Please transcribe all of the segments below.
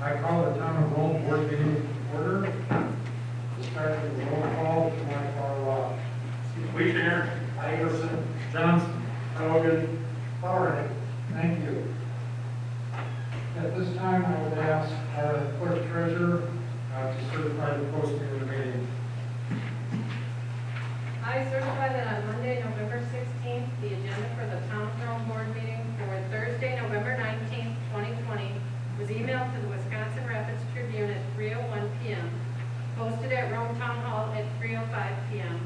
I call the Town of Rome Board meeting to order. We'll start with the roll call to my far left. Weisinger. Iverson. Johnson. Hogan. Powernick. Thank you. At this time, I would ask our clerk treasurer to certify the posting of the meeting. I certify that on Monday, November 16th, the agenda for the Town of Rome Board meeting for Thursday, November 19th, 2020, was emailed to the Wisconsin Rapids Tribune at 3:01 p.m., posted at Rome Town Hall at 3:05 p.m.,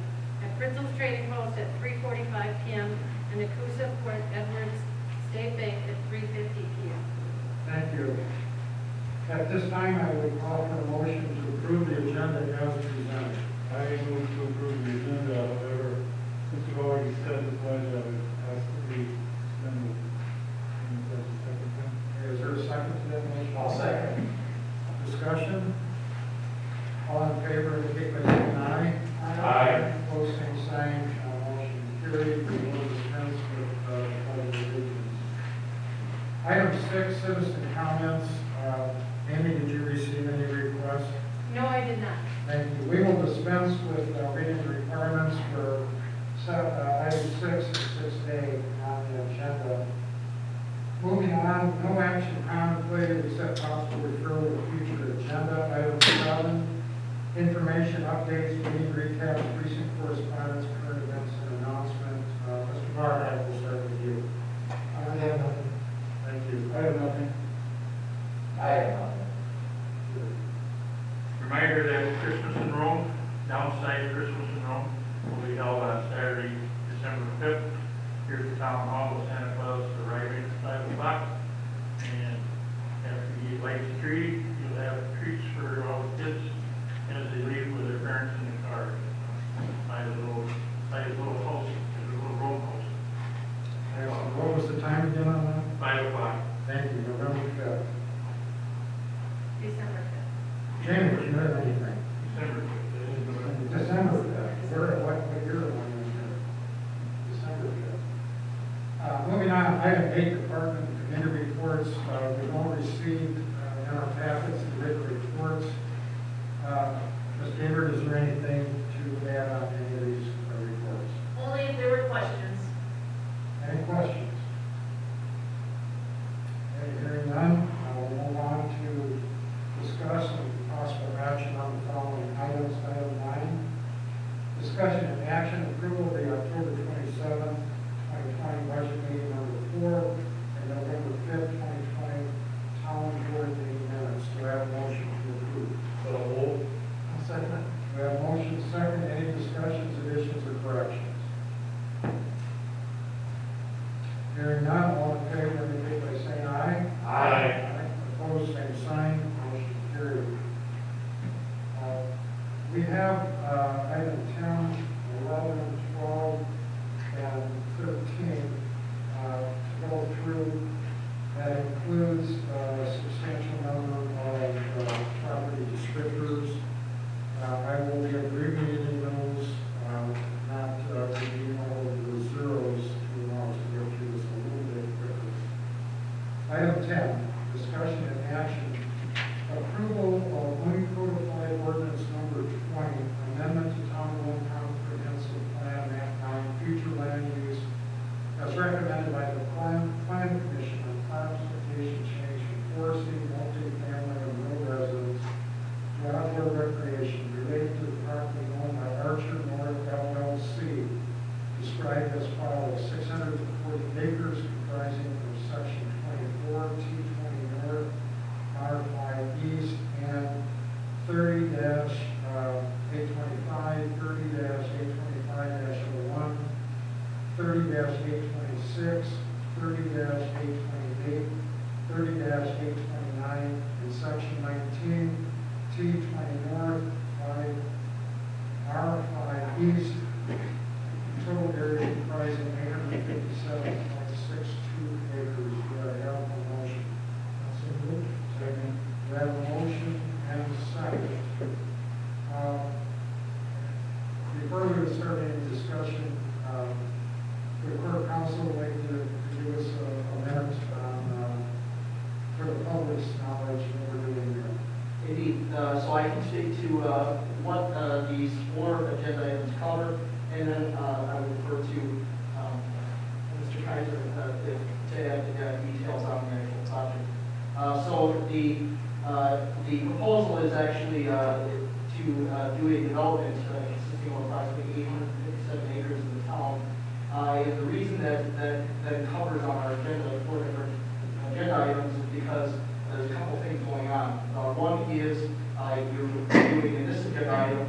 at Fritzl's Trading Post at 3:45 p.m., and at Coosa Port Edwards State Bank at 3:50 p.m. Thank you. At this time, I would call for a motion to approve the agenda as presented. I move to approve the agenda, however, since you've already said the pledge, I would ask that we suspend the pledge a second time. Is there a second to that motion? I'll second. Discussion? All in favor, indicate by saying aye. Aye. Opposed, same sign. Motion carried. We will dispense with the pledge of allegiance. Item 6, citizen comments. Amy, did you receive any requests? No, I did not. Thank you. We will dispense with reading the requirements for item 6 and 6A on the agenda. Moving on, no action contemplated except possible referral to future agenda. Item 7, information updates, meeting recaps, recent correspondence, current events, and announcements. Mr. Barnett, we'll start with you. I have nothing. Thank you. I have nothing. I have nothing. Reminder that Christmas in Rome, downside Christmas in Rome, will be held on Saturday, December 5th, here at the Town Hall with Santa Claus arriving at 5 o'clock. And after he lights the tree, you'll have treats for all the kids as they leave with their parents in the car. By the little house, the little Rome house, Excellent. What was the time again on that? 5 o'clock. Thank you. November 5th. December 5th. Jamie, do you have anything? December 5th. December 5th. What year am I in here? December 5th. Moving on, item 8, department and committee reports. We've all received in our packets the written reports. Ms. Gabbard, is there anything to add on any of these reports? Only if there were questions. Any questions? Okay, hearing none, we'll move on to discuss and possible action on the following items. Item 9, discussion and action approval of the October 27, 2020 budget meeting number 4 and November 5th, 2020 town board meeting minutes. Do I have a motion to approve? So moved. Second. We have a motion second. Any discussions, additions, or corrections? Hearing none, all in favor, indicate by saying aye. Aye. Opposed, same sign. Motion carried. We have item 10, 11, 12, and 13 to go through. That includes a substantial number of property descriptors. I will be abbreviating those, not reading all of the zeros to allow us to go through this a little bit quicker. Item 10, discussion and action I can speak to what these 4 agenda items cover, and then I will refer to Mr. Kaiser to add details on the actual project. So the proposal is actually to do a development consisting of approximately 857 acres in the town. And the reason that covers on our agenda 4 different agenda items is because there's a couple things going on. One is you're reviewing in this agenda item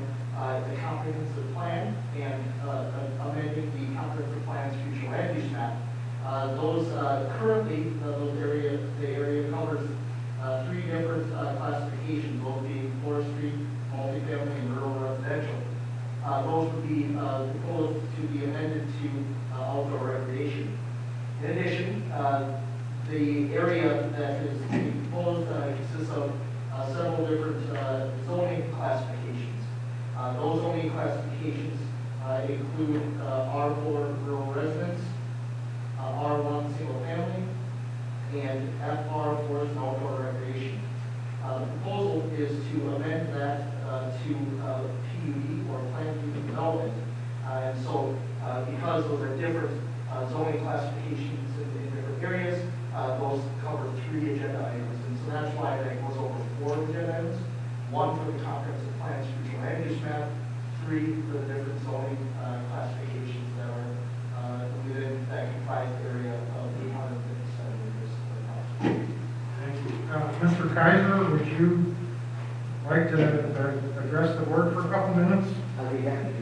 the comprehensive plan and amending the comprehensive plan's future land use map. Those currently, the area covers 3 different classifications, both being forestry, multifamily, and rural residential. Those would be proposed to be amended to outdoor recreation. In addition, the area that is being proposed consists of several different zoning classifications. Those zoning classifications include R4 rural residence, R1 single family, and FR forest and outdoor recreation. The proposal is to amend that to PUD or planned unit development. And so because those are different zoning classifications in different areas, those cover 3 agenda items. And so that's why that goes over 4 agenda items. 1 for the comprehensive plan's future land use map, 3 for the different zoning classifications that are within that comprised area of 857 acres. Thank you. Mr. Kaiser, would you like to address the board for a couple minutes? I'll be happy to.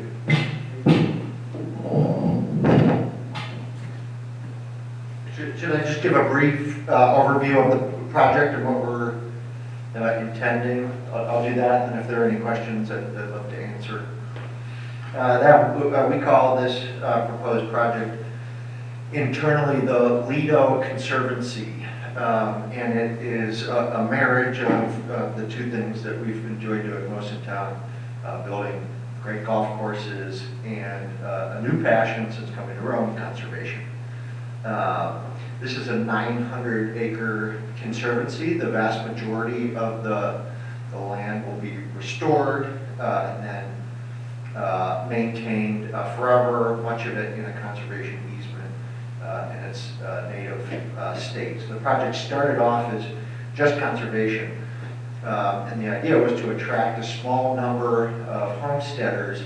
Should I just give a brief overview of the project and what we're intending? I'll do that, and if there are any questions, I'd love to answer. We call this proposed project internally the Lido Conservancy, and it is a marriage of the 2 things that we've enjoyed doing most in town, building great golf courses and a new passion since coming to Rome, conservation. This is a 900-acre conservancy. The vast majority of the land will be restored and then maintained forever, much of it in a conservation easement in its native state. So the project started off as just conservation, and the idea was to attract a small number of homesteaders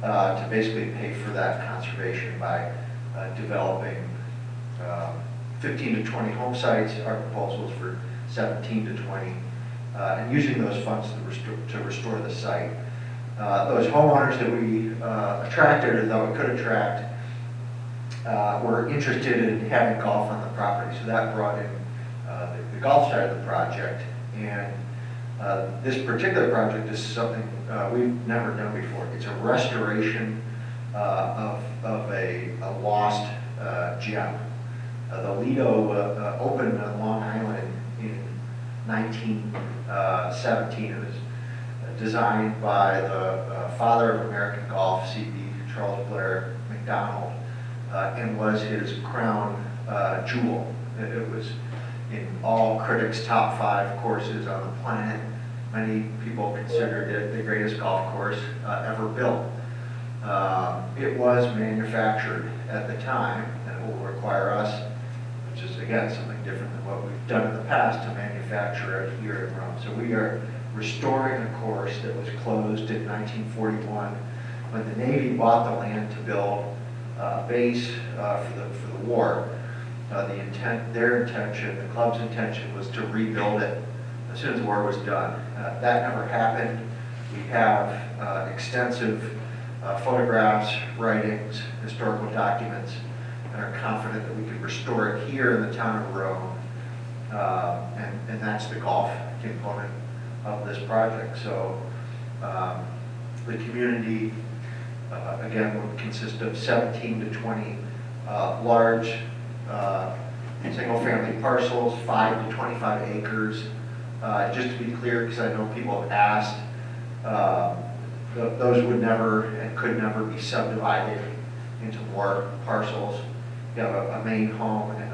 to basically pay for that conservation by developing 15 to 20 home sites. Our proposals for 17 to 20, and using those funds to restore the site. Those homeowners that we attracted, or that we could attract, were interested in having golf on the property, so that brought in the golf side of the project. And this particular project is something we've never done before. It's a restoration of a lost gem. The Lido opened on Long Island in 1917. It was designed by the father of American golf, C.B. Charles Blair McDonald, and was his crown jewel. It was in all critics' top 5 courses on the planet. Many people considered it the greatest golf course ever built. It was manufactured at the time, and it will require us, which is again something different than what we've done in the past, to manufacture it here in Rome. So we are restoring a course that was closed in 1941 when the Navy bought the land to build a base for the war. Their intention, the club's intention, was to rebuild it as soon as the war was done. That never happened. We have extensive photographs, writings, historical documents, and are confident that we can restore it here in the town of Rome. And that's the golf component of this project. So the community, again, would consist of 17 to 20 large single-family parcels, 5 to 25 acres. Just to be clear, because I know people have asked, those would never and could never be subdivided into more parcels. You have a main home, and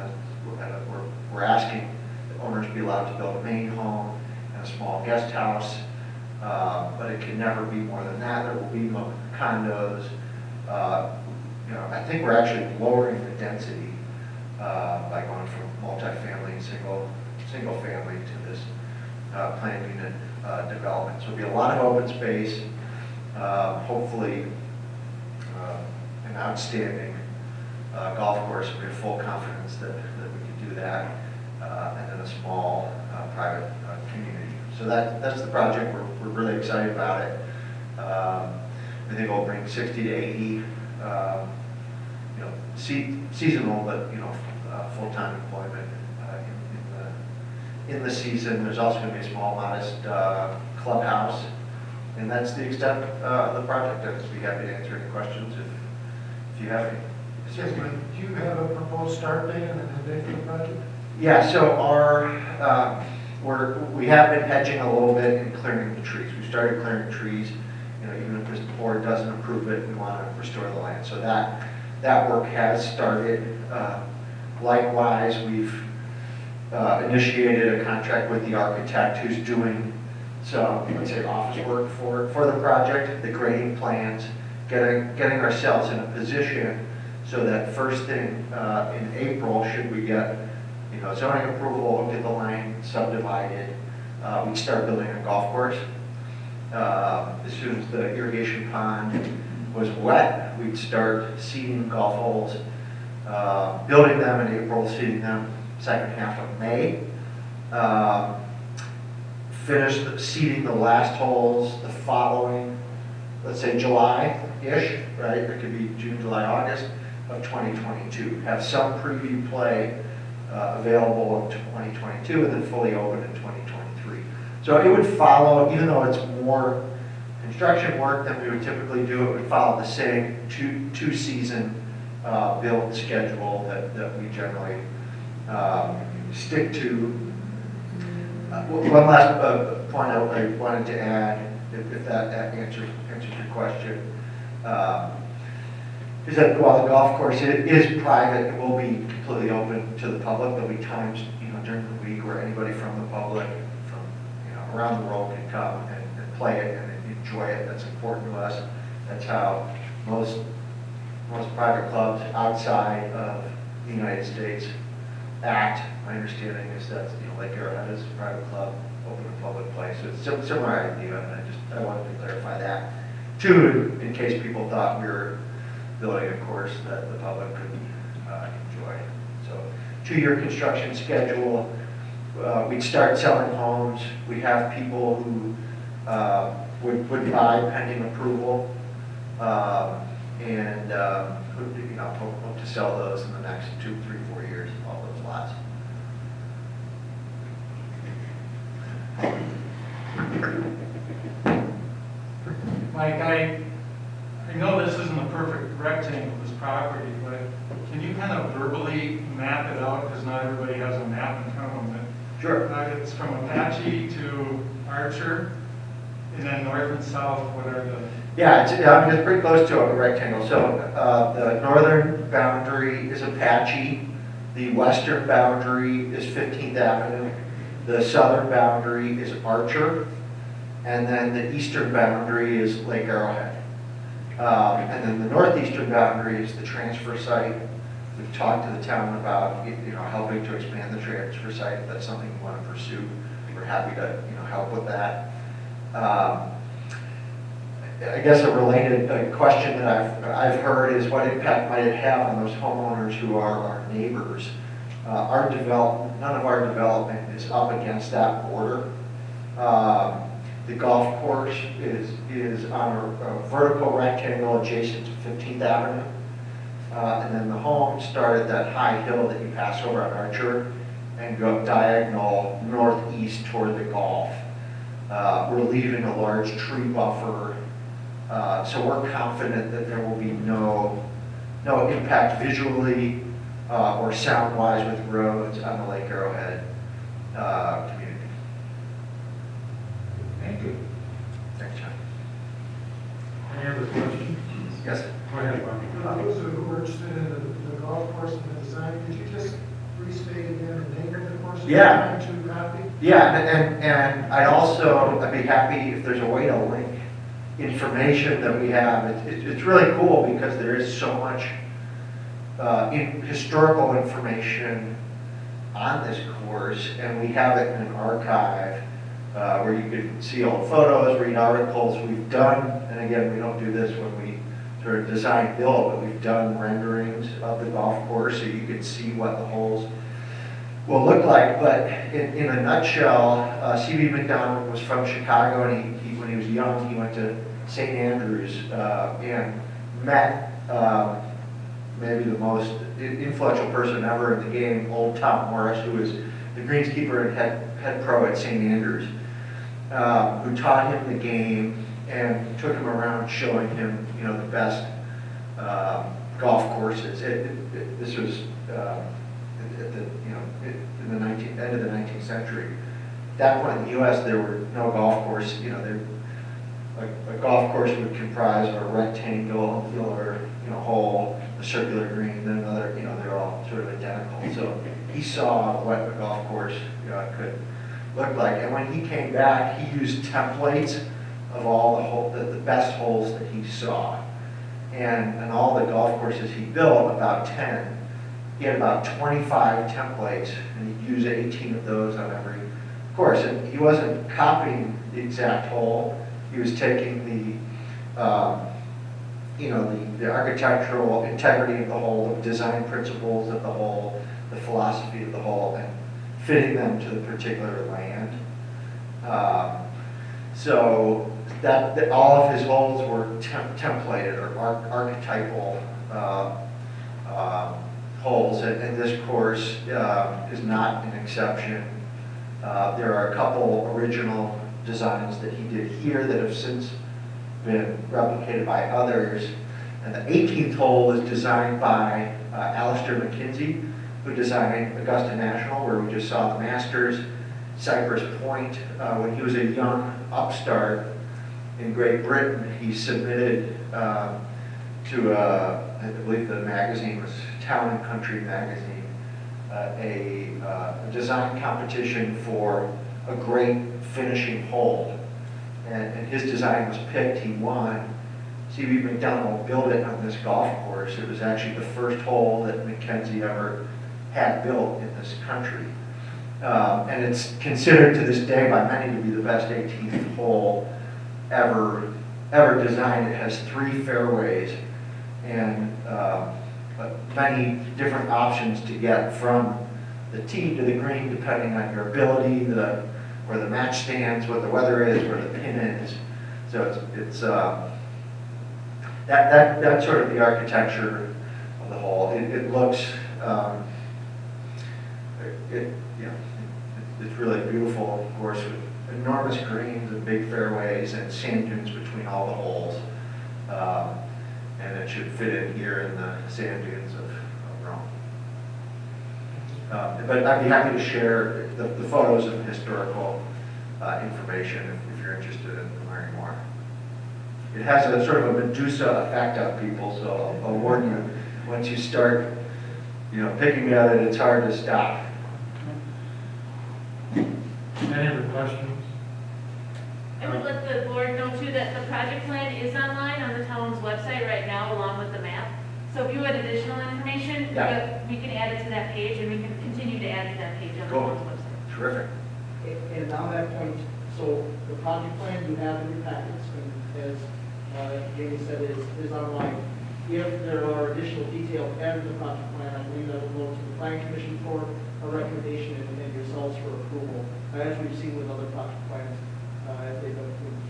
we're asking the owners to be allowed to build a main home and a small guest house but it can never be more than that. There will be condos. I think we're actually lowering the density by going from multifamily and single family to this planned unit development. So it'll be a lot of open space, hopefully an outstanding golf course. We have full confidence that we can do that, and then a small private community. So that's the project. We're really excited about it. I think it'll bring 60 to 80, seasonal, but full-time employment in the season. There's also going to be a small, modest clubhouse, and that's the extent of the project. I'd be happy to answer any questions if you have any. Excuse me, do you have a proposed start date and a date for the project? Yeah, so we have been hedging a little bit and clearing the trees. We started clearing trees. Even if this board doesn't approve it, we want to restore the land. So that work has started. Likewise, we've initiated a contract with the architect who's doing some, let's say, office work for the project, the grading plans, getting ourselves in a position so that first thing in April, should we get zoning approval, get the land subdivided, we start building a golf course. As soon as the irrigation pond was wet, we'd start seeding golf holes, building them in April, seeding them second half of May. Finish seeding the last holes the following, let's say July-ish, right? It could be June, July, August of 2022. Have some preview play available in 2022 and then fully open in 2023. So it would follow, even though it's more construction work than we would typically do, it would follow the same two-season build schedule that we generally stick to. One last point I wanted to add, if that answers your question, is that while the golf course is private, it will be completely open to the public. There'll be times during the week where anybody from the public, from around the world, can come and play it and enjoy it. That's important to us. That's how most private clubs outside of the United States act. My understanding is that Lake Arrowhead is a private club, open to public place. So it's a similar idea, and I wanted to clarify that. Two, in case people thought we were building a course that the public could enjoy. So 2-year construction schedule. We'd start selling homes. We have people who would buy pending approval, and hope to sell those in the next 2, 3, 4 years, all those lots. Mike, I know this isn't a perfect rectangle, this property, but can you kind of verbally map it out, because not everybody has a map in front of them. Sure. It's from Apache to Archer, and then north and south, what are the... Yeah, it's pretty close to a rectangle. So the northern boundary is Apache, the western boundary is 15th Avenue, the southern boundary is Archer, and then the eastern boundary is Lake Arrowhead. And then the northeastern boundary is the transfer site. We've talked to the town about helping to expand the transfer site. If that's something you want to pursue, we're happy to help with that. I guess a related question that I've heard is what impact might it have on those homeowners who are our neighbors? None of our development is up against that border. The golf course is on a vertical rectangle adjacent to 15th Avenue. And then the homes start at that high hill that you pass over on Archer and go up diagonal northeast toward the Gulf. We're leaving a large tree buffer, so we're confident that there will be no impact visually or sound-wise with roads on the Lake Arrowhead community. Thank you. Thanks, John. Any other questions? Yes? Go ahead, Bob. Those who were interested in the golf course and the design, could you just restate again the name of the course? Yeah. To copy? Yeah, and I'd be happy if there's a way to link information that we have. It's really cool because there is so much historical information on this course, and we have it in an archive where you can see all the photos, read articles we've done, and again, we don't do this when we sort of design build, but we've done renderings of the golf course so you can see what the holes will look like. But in a nutshell, C.B. McDonald was from Chicago, and when he was young, he went to St. Andrews and met maybe the most influential person ever in the game, old Tom Morris, who was the greenskeeper and head pro at St. Andrews, who taught him the game and took him around showing him, the best golf courses. This was at the, in the end of the 19th century. At that point in the U.S., there were no golf course. A golf course would comprise of a rectangular, hole, a circular green, then another, they're all sort of identical. So he saw what a golf course could look like. And when he came back, he used templates of all the best holes that he saw. And all the golf courses he built, about 10, he had about 25 templates, and he'd use 18 of those on every course. And he wasn't copying the exact hole. He was taking the architectural integrity of the hole, the design principles of the hole, the philosophy of the hole, and fitting them to the particular land. So that all of his holes were templated or archetypal holes, and this course is not an exception. There are a couple original designs that he did here that have since been replicated by others. And the 18th hole is designed by Alistair McKenzie, who designed Augusta National, where we just saw the Masters, Cypress Point. When he was a young upstart in Great Britain, he submitted to, I believe the magazine was Town and Country magazine, a design competition for a great finishing hole. And his design was picked, he won. C.B. McDonald built it on this golf course. It was actually the first hole that Mackenzie ever had built in this country. And it's considered to this day by many to be the best 18th hole ever designed. It has 3 fairways and many different options to get from the tee to the green, depending on your ability, where the match stands, what the weather is, where the pin is. So it's that's sort of the architecture of the hole. It looks it's really beautiful, of course, with enormous greens and big fairways and sand dunes between all the holes. And it should fit in here in the sand dunes of Rome. But I'd be happy to share the photos and historical information if you're interested in learning more. It has a sort of a Medusa effect on people, so I'll warn you, once you start, picking at it, it's hard to stop. Any other questions? I would let the board know too that the project plan is online on the town's website right now along with the map. So if you had additional information, Yeah. we can add it to that page and we can continue to add to that page on the Cool. town's website. Terrific. And on that point, so the project plan you have in your packets, and as Jamie said, is online. If there are additional details added to the project plan, I believe that will go to the planning commission for a recommendation and yourselves for approval, as we've seen with other project plans as they've been approved.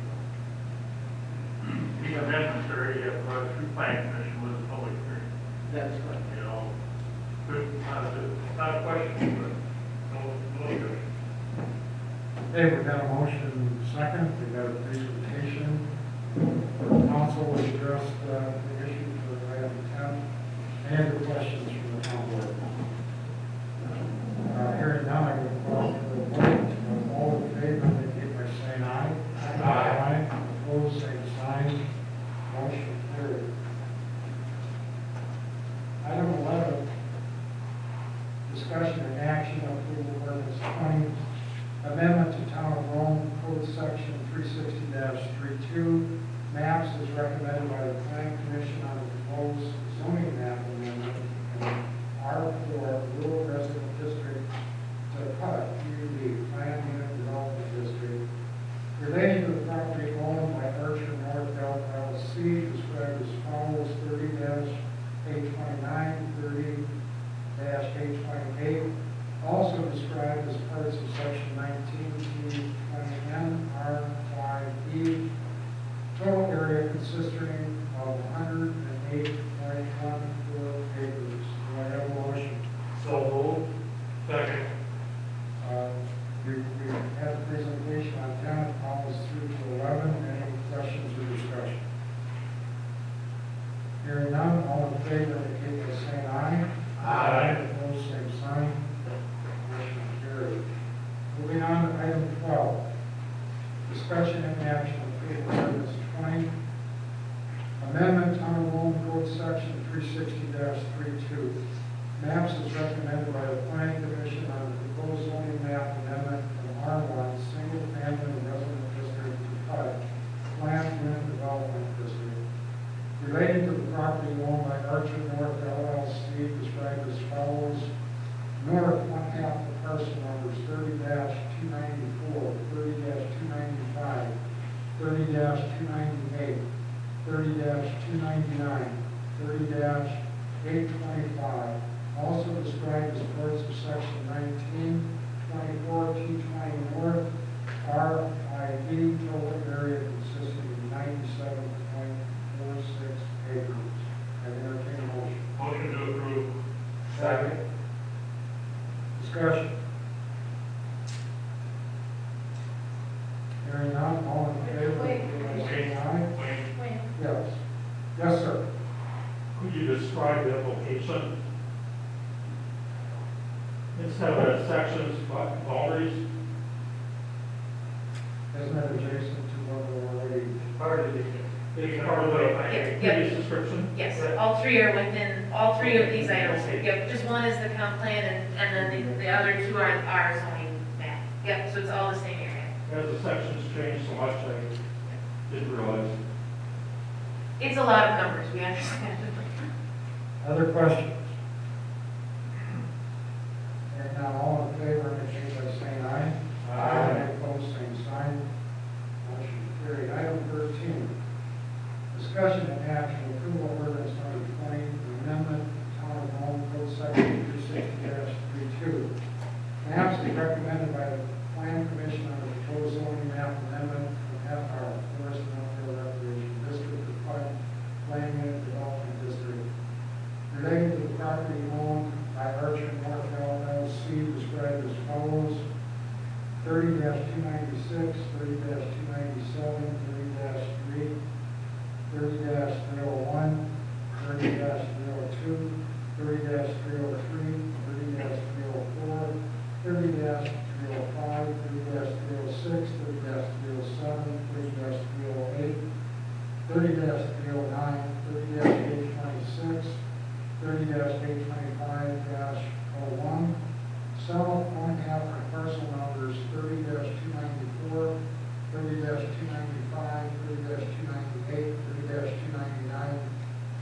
The amendments are already through planning commission with the public hearing. That is correct. Good, not a question, but no discussion. Okay, we've got a motion second, we've got a presentation. Council will address the issue for item 10. Any other questions from the town board? Hearing none, I will call for the vote. All in favor, indicate by saying aye. Aye. Opposed, same sign. Motion carried. Item 11, discussion and action of approval of ordinance 20, amendment section 360-32, maps as recommended by the Planning Commission on the proposed zoning map amendment in R4 Rural Residential District to PUD, PUD, Planned Unit Development District, relating to the property owned by Archer North LLC, described as follows: 30-829, 30-828, also described as parts of section 19T20N R5E, total area consisting of 108.14 acres. Do I have a motion? So moved. Second. We had a presentation on 10, almost through to 11. Any questions or discussion? Hearing none, all in favor indicate by saying aye. Aye. Opposed, same sign. Motion carried. Moving on to item 12. Discussion and action on approval of ordinance 20. Amendment Town of Rome Code Section 360-32. Maps is recommended by the Planning Commission on the proposed zoning map amendment from R1 Single Family Resident District to PUD Planned Unit Development District, relating to the property owned by Archer North LLC, described as follows: north, one half of parcel numbers 30-294, 30-295, 30-298, 30-299, 30-825, also described as parts of section 1924 T20 North RID, total area consisting of 97.46 acres. I entertain a motion. Motion to approve. Second. Discussion. Hearing none, all in favor, indicate by saying aye. Wayne. Wayne. Yes. Yes, sir. Could you describe that location? Instead of sections, but boundaries? Isn't that adjacent to what we're already? Part of the. It's part of the Yep, previous description? Yes, all three are within, all three of these items. Yep, just one is the comp plan, and then the other two are our zoning map. Yep, so it's all the same area. As the sections changed so much, I didn't realize. It's a lot of numbers, we understand. Other questions? Hearing none, all in favor, indicate by saying aye. Aye. Opposed, same sign. Motion carried. Item 13. Discussion and action, approval of ordinance number 20, amendment Town of Rome Code Section 360-32. Maps is recommended by the Plan Commission on the proposed zoning map amendment from FR, Forest and Outdoor Recreation District to PUD, Plan Unit Development District, relating to the property owned by Archer North LLC, described as follows: 30-296, 30-297, 30-3, 30-301, 30-302, 30-303, 30-304, 30-305, 30-306, 30-307, 30-308, 30-309, 30-826, 30-825-01, south one half of parcel numbers 30-294, 30-295, 30-298, 30-299,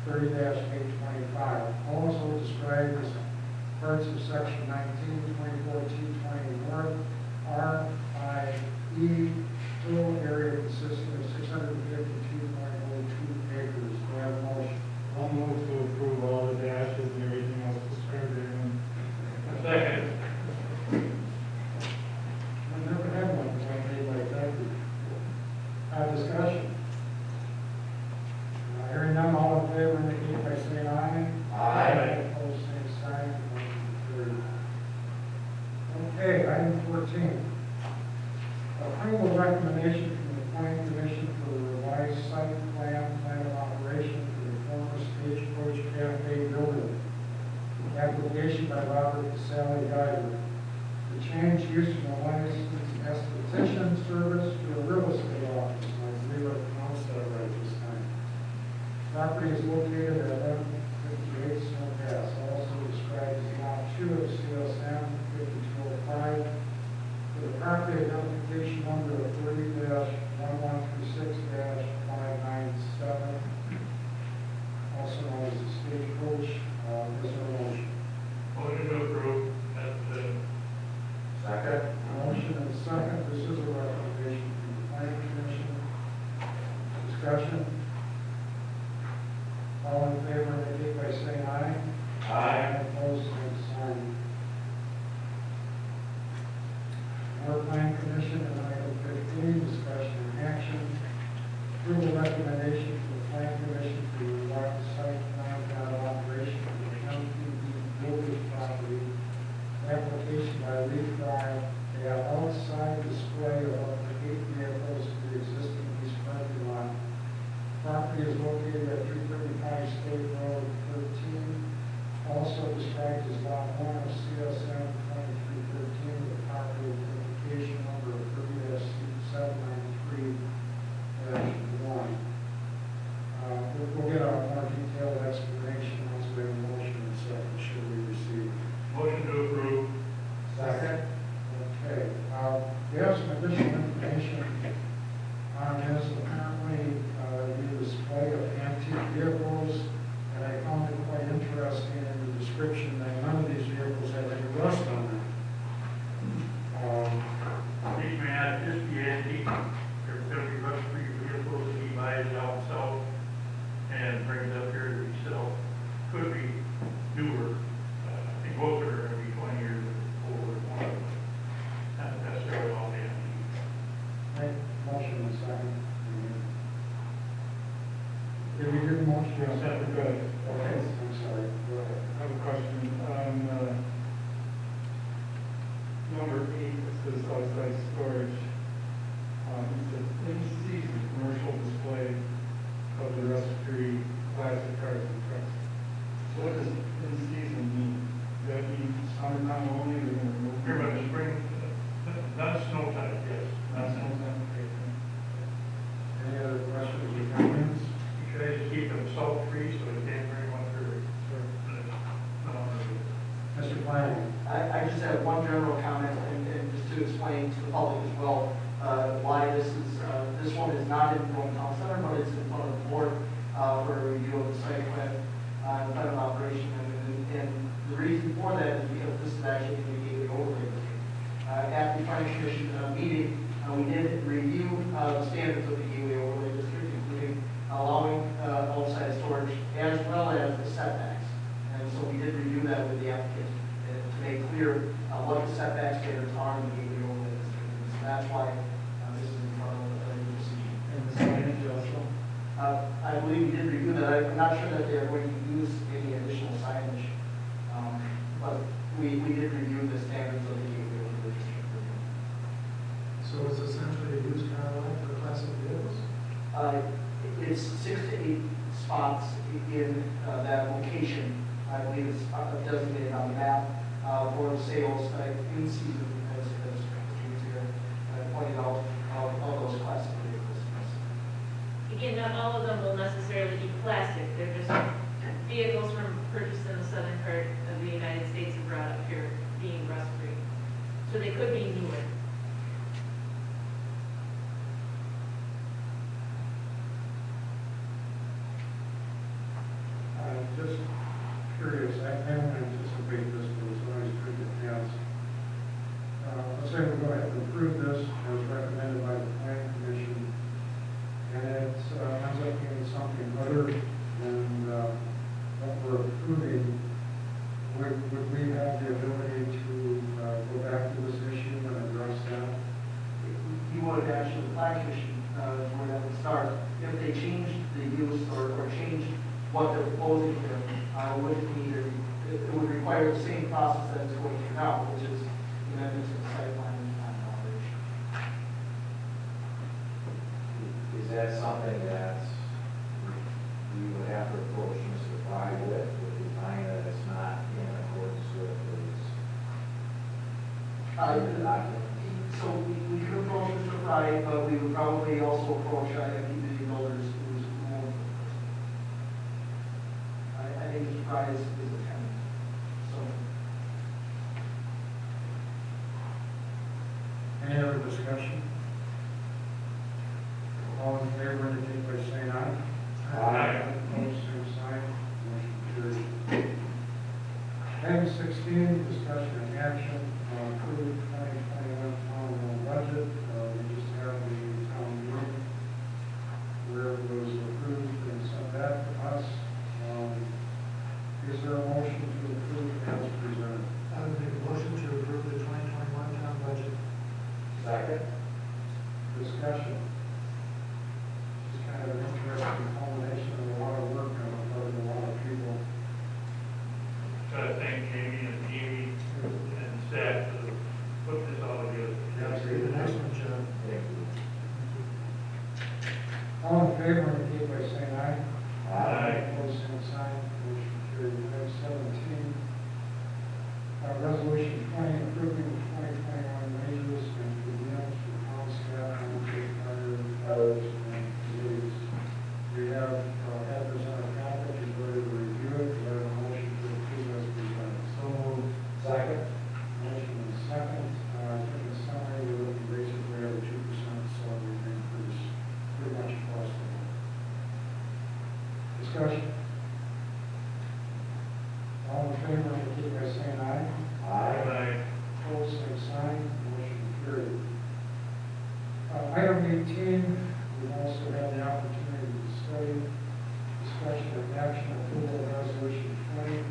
30-825, also described as parts of section 1924 T20 North RIE, total area consisting of 652.02 acres. Do I have a motion? I'll move to approve all the dashes and everything else described therein. Second. I've never had one made like that before. Discussion. Hearing none, all in favor, indicate by saying aye. Aye. Opposed, same sign. Motion carried. Okay, item 14. Approval recommendation from the Planning Commission for the revised site plan of operation for the former Stagecoach Cafe building. Application by Robert Sally Geiger. To change use from a licensed esthetician service to a real estate office. I believe I pronounced that right this time. Property is located at 1158 Snow Pass, also described as Lot 2 of CSM 5205. For the property identification number of 30-296, information on this. Apparently, you display of antique vehicles, and I found it quite interesting in the description that none of these vehicles have any rust on them. These may not just be antique, they're gonna be rust-free vehicles that he buys out himself and brings up here to resell. Could be newer, I think most are gonna be 20 years older, one of them. Not necessarily all the antique. Right, motion and second. Did we do the motion? Yes, that's good. Okay, I'm sorry, go ahead. I have a question on, number 8, it says outside storage. It says in-season commercial display of the rust-free classic cars and trucks. So what does in-season mean? Does that mean summertime only, they're gonna remove? Here by the spring, not snow type, yes. Not summertime, okay. Any other questions or comments? You try to keep them salt-free so they can't bring one through. Mr. Flanagan? I just have one general comment, and just to explain to the public as well, why this one is not in Rome Town Center, but it's in front of the board, for a review of the site plan, the plan of operation, and the reason for that is because this is actually going to be the overlay district. At the planning commission meeting, we did review the standards of the gateway overlay district, including allowing outside storage as well as the setbacks. And so we did review that with the applicant to make clear what the setback standards are in the gateway overlay district. And so that's why this is in front of the decision. And the signage also? I believe we did review that. I'm not sure that they're going to use any additional signage, but we did review the standards of the gateway overlay district. So it's essentially a used car lot for classic vehicles? It's 6 to 8 spots in that location. I believe it's designated on the map for sales in season, as Mr. here pointed out, of those classic vehicles. Again, not all of them will necessarily be plastic, they're just vehicles from purchased in the southern part of the United States and brought up here being rust-free. So they could be newer. Just curious, I don't anticipate this, but it's always good to ask. Let's say we go ahead and approve this as recommended by the planning commission, and it ends up being something other than what we're approving. Would we have the ability to go back to this issue and address that? You would actually, the planning commission, where that would start, if they changed the use or changed what they're proposing here, it would require the same process that it's going through now, which is amendments to the site plan and plan of operation. Is that something that we would have to approach Mr. Fry with we find that it's not in accordance with his document? So we could approach Mr. Fry, but we would probably also approach MPD builders who's owns the person. I think Mr. Fry is a tenant, so. Any other discussion? All in favor indicate by saying aye. Aye. Opposed, same sign. Motion carried. Item 16, discussion and action on approved 2021 town hall budget. We just had the town meeting where it was approved and sent back to us. Is there a motion to approve as presented? I would make a motion to approve the 2021 town budget. Second? Discussion. Just kind of an interesting culmination of a lot of work on the part of a lot of people. Gotta thank Jamie and Amy and staff to put this all together. Excellent job. Thank you. All in favor, indicate by saying aye. Aye. Opposed, same sign. Motion carried. Item 17, resolution 20, approving the 2021 wages and premiums for town staff and firefighters and committees. We have had this on our packet. You're ready to review it. We have a motion to approve as presented. So moved. Second? Motion and second. I think in summary, we're looking basically at a 2% Discussion. All in favor, indicate by saying aye. Aye. Opposed, same sign, motion carried. Item 18, we've also had the opportunity to study, discussion, and action approval of resolution 20,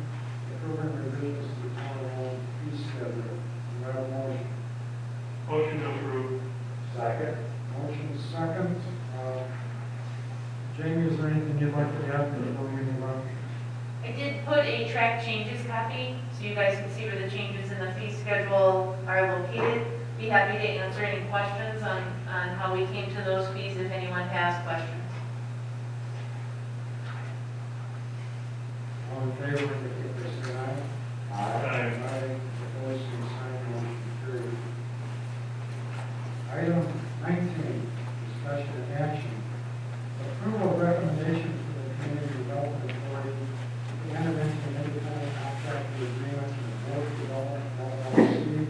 approving revisions to the town hall fee schedule. Do I have a motion? Motion to approve. Second. Motion second. Jamie, is there anything you'd like to add before we move on? I did put a track changes copy, so you guys can see where the changes in the fee schedule are located. Be happy to answer any questions on how we came to those fees if anyone has questions. All in favor, indicate by saying aye. Aye. Aye. Opposed, same sign, motion carried. Item 19, discussion and action. Approval of recommendation for the Community Development Authority to enter into an independent contract agreement with the Board of Development LLC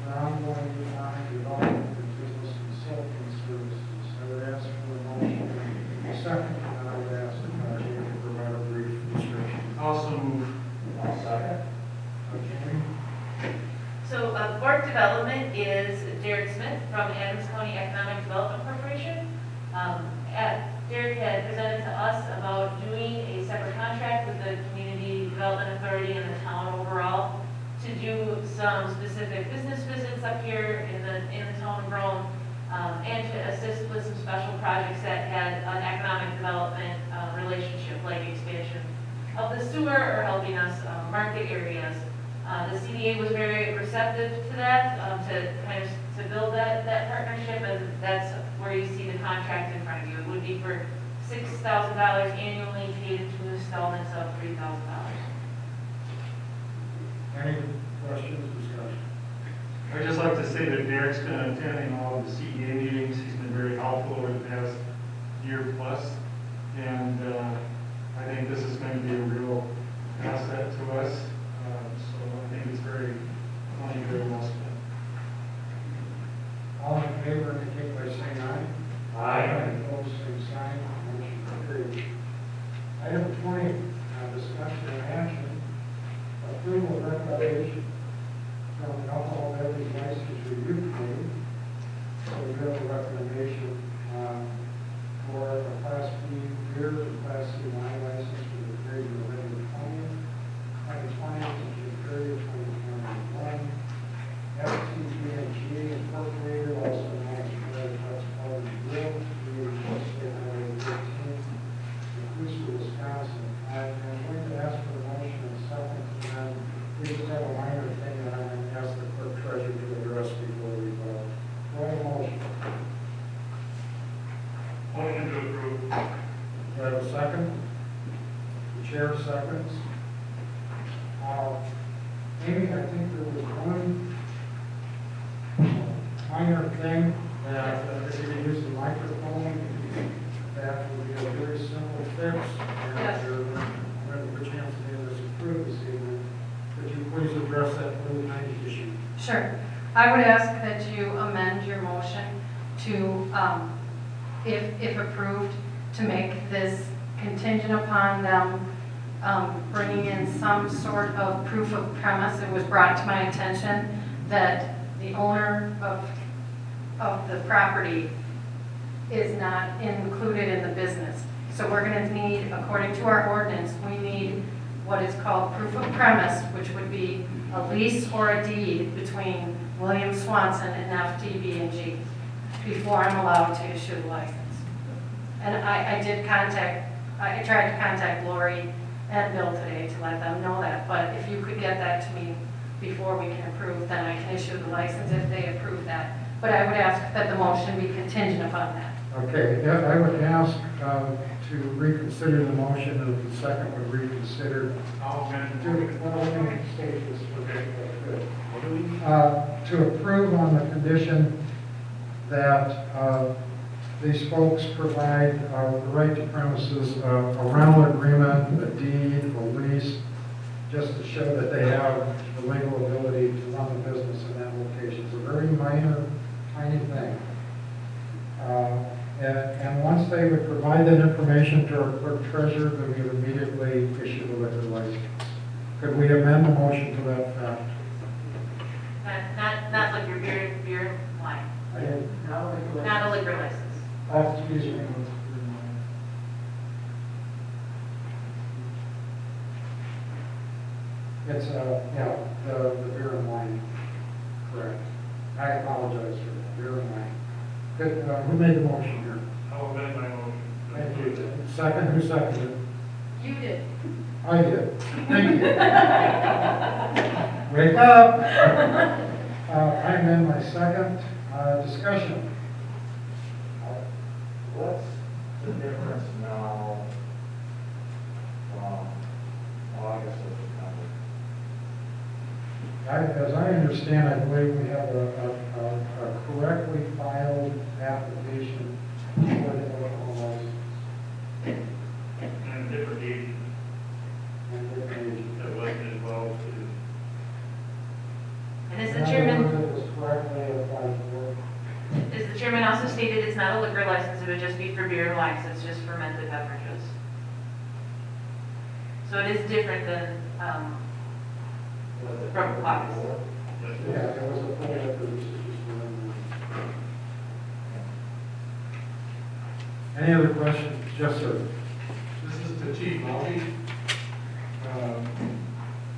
for ongoing economic development and business consulting services. I would ask for a motion in a second, and then I would ask Jamie to provide a brief description. Also move. Second. Jamie? So Board Development is Derek Smith from Adams County Economic Development Corporation. Derek had presented to us about doing a separate contract with the Community Development Authority and the town overall to do some specific business visits up here in the town of Rome, and to assist with some special projects that had an economic development relationship, like expansion of the sewer or helping us market areas. The CDA was very receptive to that, to build that partnership, and that's where you see the contract in front of you. It would be for $6,000 annually, paid in 2 installments of $3,000. Any questions, discussion? I'd just like to say that Derek's been attending all of the CEA meetings. He's been very helpful over the past year plus. And I think this is going to be a real asset to us. So I think it's money very well spent. All in favor, indicate by saying aye. Aye. Opposed, same sign, motion carried. Item 20, discussion and action, approval of recommendation from the Alcohol Beverage License Review Committee. So we have a recommendation for a Class B beer and Class C wine license for the period of November 2020 to June 30, 2021. FTG Incorporated, also known as Red House Bar and Grill, 384 State Highway 13, inclusive Wisconsin. I'm going to ask for a motion in a second, and then we just have a minor thing that I'm going to ask the clerk treasurer to address before we vote. Do I have a motion? Motion to approve. Do I have a second? The chair seconds. Amy, I think there was one minor thing that if you could use the microphone, that would be a very simple fix. And Yes. you're going to have a good chance to get this approved this evening. Could you please address that really tiny issue? Sure. I would ask that you amend your motion to, if approved, to make this contingent upon them bringing in some sort of proof of premise. It was brought to my attention that the owner of the property is not included in the business. So we're going to need, according to our ordinance, we need what is called proof of premise, which would be a lease or a deed between William Swanson and FDB&G before I'm allowed to issue the license. And I tried to contact Lori and Bill today to let them know that, but if you could get that to me before we can approve, then I can issue the license if they approve that. But I would ask that the motion be contingent upon that. Okay, yeah, I would ask to reconsider the motion, and the second would reconsider. I'll amend the To, motion. well, let me state this for good. To approve on the condition that these folks provide the right to premises, a rental agreement, a deed, a lease, just to show that they have the legal ability to run the business in that location. It's a very minor, tiny thing. And once they would provide that information to our clerk treasurer, then we would immediately issue the liquor license. Could we amend the motion to that fact? Not liquor, beer and wine, I didn't- not a liquor license. Excuse me. It's, yeah, the beer and wine, correct. I apologize for that, beer and wine. Good, who made the motion here? I will amend my motion. Thank you. Second, who seconded? You did. I did. Thank you. Wake up. I amend my second, discussion. What's the difference now from August to September? As I understand, I believe we have a correctly filed application for the alcohol license. And different agents And different agents. that wasn't as well to. And is In the other chairman, words, it was correctly applied for. is the chairman also stated it's not a liquor license, it would just be for beer and wine, so it's just fermented beverages. So it is different than, from August. Yeah, it was a full liquor license. Any other questions? Yes, sir. This is to Chief Mulvey.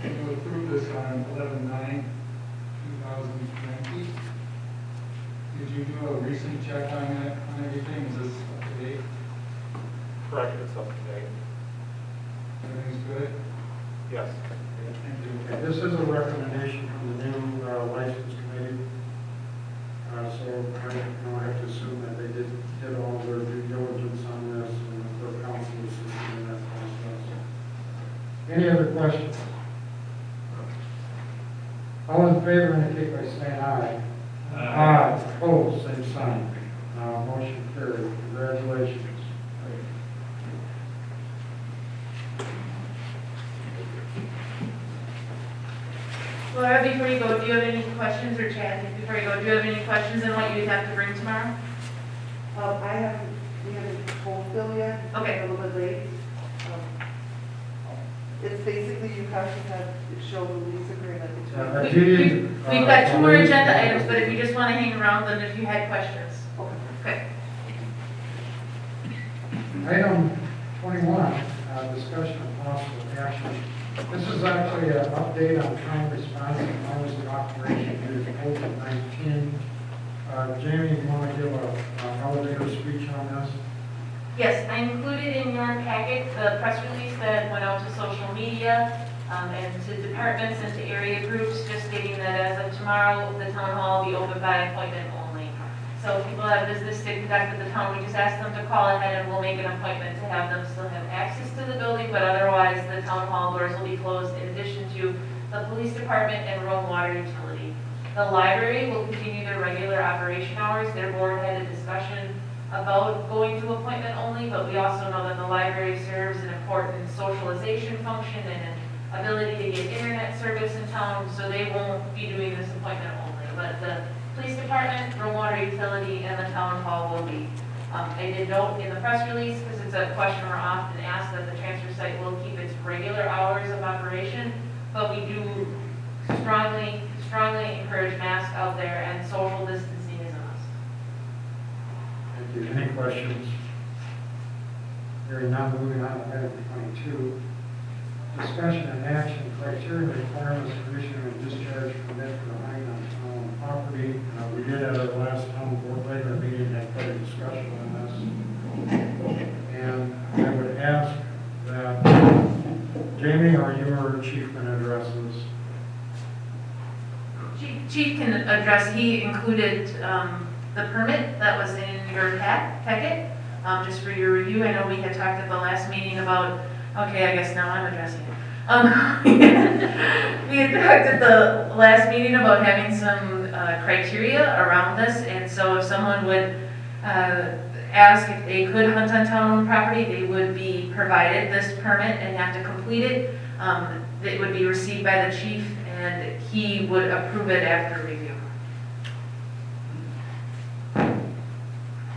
You approved this on 11/9/2020. Did you do a recent check on that, on everything? Is this up to date? Correct, it's up to date. Everything's good? Yes. Thank you. Okay, this is a recommendation from the new license committee. So I have to assume that they did all their due diligence on this and the council assisted in that process. Any other questions? All in favor indicate by saying aye. Aye. Opposed, same sign. Motion carried. Congratulations. Laura, before you go, do you have any questions, or Chad, before you go, do you have any questions on what you'd have to bring tomorrow? We haven't told Phil yet. Okay. A little bit late. It's basically you have to have, show the lease agreement Yeah, between. We've got two more agenda items, but if you just want to hang around, then if you had questions. Okay. Item 21, discussion of possible action. This is actually an update on time response and hours of operation due to COVID-19. Jamie, you want to give an elevator speech on this? Yes, I included in your packet the press release that went out to social media and to departments and to area groups, just stating that as of tomorrow, the town hall will be open by appointment only. So if people have business to conduct at the town, we just ask them to call ahead and we'll make an appointment to have them still have access to the building, but otherwise the town hall doors will be closed in addition to the police department and road water utility. The library will continue their regular operation hours. Their board had a discussion about going to appointment only, but we also know that the library serves an important socialization function and an ability to get internet service in town, so they won't be doing this appointment only. But the police department, road water utility, and the town hall will be. I did note in the press release, because it's a question we're often asked, that the transfer site will keep its regular hours of operation, but we do strongly encourage masks out there, and social distancing is a must. Thank you. Any questions? Hearing none, moving on to item 22. Discussion and action, criteria and requirements for issuing a discharge permit for the mine on town property. We did at our last town board labor meeting have quite a discussion on this. And I would ask that, Jamie, are you or Chief going to address this? Chief can address, he included the permit that was in your packet, just for your review. I know we had talked at the last meeting about, okay, I guess now I'm addressing it. We had talked at the last meeting about having some criteria around this, and so if someone would ask if they could hunt on town-owned property, they would be provided this permit and have to complete it. It would be received by the chief, and he would approve it after review.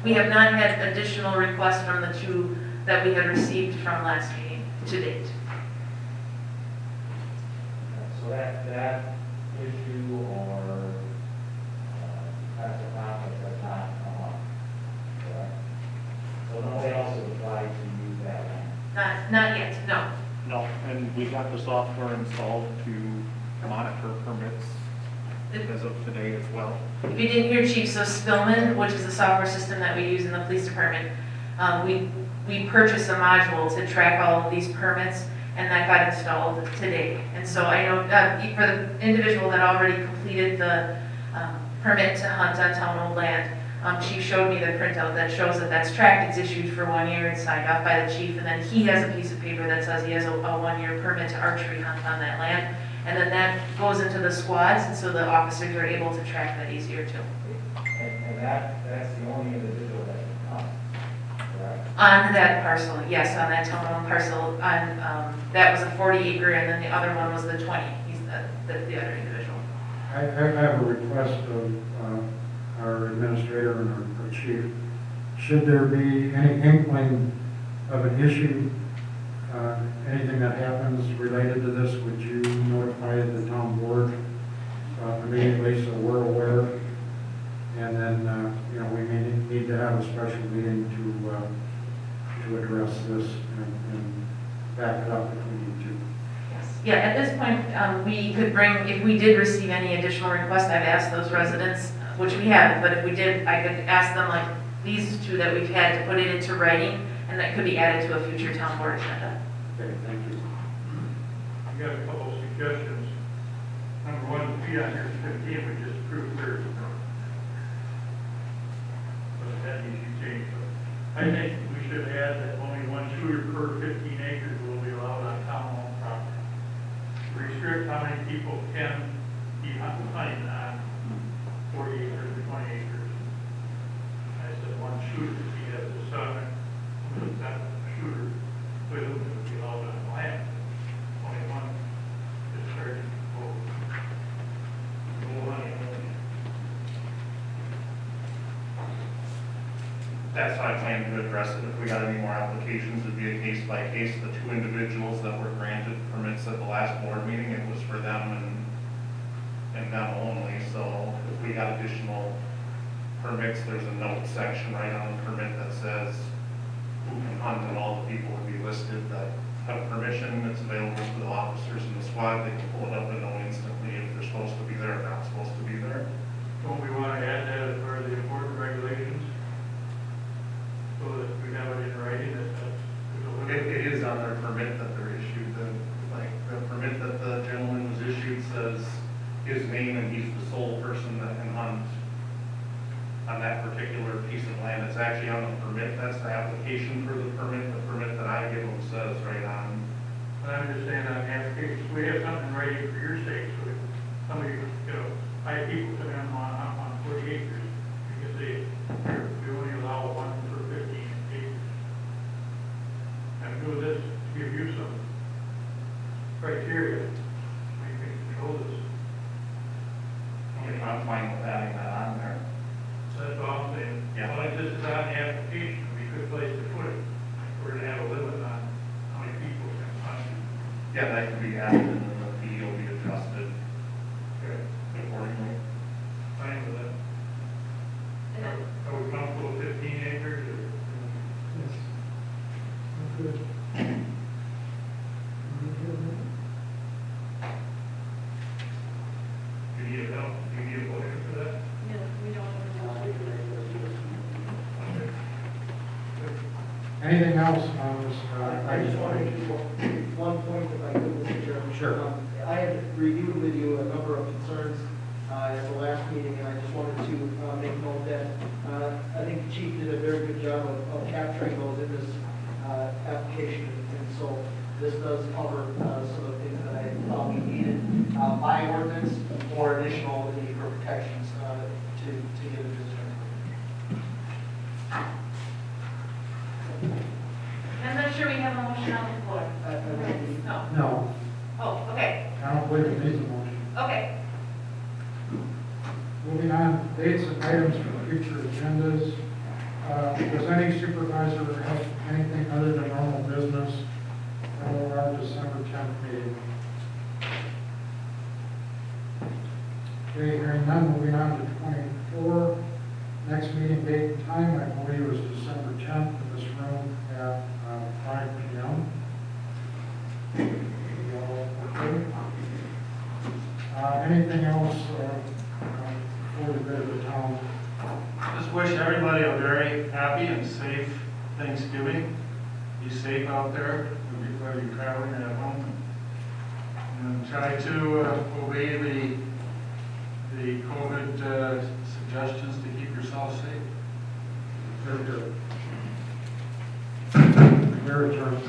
We have not had additional requests from the two that we had received from last meeting to date. So that issue or that's a conflict that's not come up, correct? So nobody else has applied to use that land? Not yet, no. No, and we got the software installed to monitor permits as of today as well. If you didn't hear, Chief, so Spillman, which is the software system that we use in the police department, we purchased a module to track all of these permits, and that got installed today. And so I know for the individual that already completed the permit to hunt on town-owned land, Chief showed me the printout that shows that that's tracked, it's issued for 1 year, it's signed off by the chief, and then he has a piece of paper that says he has a 1 year permit to archery hunt on that land. And then that goes into the squads, and so the officers are able to track that easier too. And that's the only individual that can come, correct? On that parcel, yes, on that town-owned parcel, that was a 40 acre, and then the other one was the 20, he's the other individual. I have a request of our administrator and our chief. Should there be any inkling of an issue, anything that happens related to this, would you notify the town board immediately so we're aware? And then, we may need to have a special meeting to address this and back it up if we need to. Yeah, at this point, we could bring, if we did receive any additional requests, I've asked those residents, which we haven't, but if we did, I could ask them, like these two that we've had, to put it into writing, and that could be added to a future town board agenda. Okay, thank you. I got a couple of suggestions. Number one, the fee on here is 15, we just approved 30. But that needs to change. I think we should add that only one shooter per 15 acres will be allowed on town-owned property. Restrict how many people can be hunting on 40 acres or 20 acres. I said one shooter, if he has a son, who's got a shooter with him, it would be allowed on the land. Only one is starting to go hunting. That's how I plan to address it. If we got any more applications, it'd be a case by case. The two individuals that were granted permits at the last board meeting, it was for them and them only. So if we got additional permits, there's a note section right on the permit that says who can hunt, and all the people would be listed that have permission. It's available to the officers in the squad. They can pull it up and know instantly if they're supposed to be there or not supposed to be there. Don't we want to add that as part of the important regulations? So that we have it in writing that It is on their permit that they're issued. The permit that the gentleman was issued says his name, and he's the sole person that can hunt on that particular piece of land. It's actually on the permit. That's the application for the permit. The permit that I give them says right on. I understand on applications, we have something ready for your sake, so if somebody, 5 people come in on 40 acres, you can say, here, we only allow one per 15 acres. And do this to give you some criteria, so you can control this. I'm fine with adding that on there. That's all I'm saying. Yeah. Well, like this is on the application, we could place to put it. We're gonna have a limit on how many people can hunt. Yeah, that can be added, and then the fee will be adjusted Okay, accordingly. fine with that. And then Are we comfortable with 15 acres or? Yes. Good. Do you need help? Do you need a motion for that? No, we don't have Anything else on this? I just wanted to one point if I could, Mr. Chairman. Sure. I had reviewed with you a number of concerns at the last meeting, and I just wanted to make note that I think the chief did a very good job of capturing those in this application. And so this does cover some of the things that I thought we needed by ordinance or additional need for protections to give a visitor. I'm not sure we have a motion on the floor. No. No, Oh, okay, I don't believe it needs a motion. okay. Moving on, dates and items for future agendas. Does any supervisor have anything other than normal business for our December 10th meeting? Okay, hearing none, moving on to 24. Next meeting date and time, I believe, is December 10th in this room at 5 p.m. You all okay? Anything else before we go to the town? Just wish everybody a very happy and safe Thanksgiving. Be safe out there, whether you're traveling or at home. And try to obey the COVID suggestions to keep yourself safe. Very good. Very adjourned.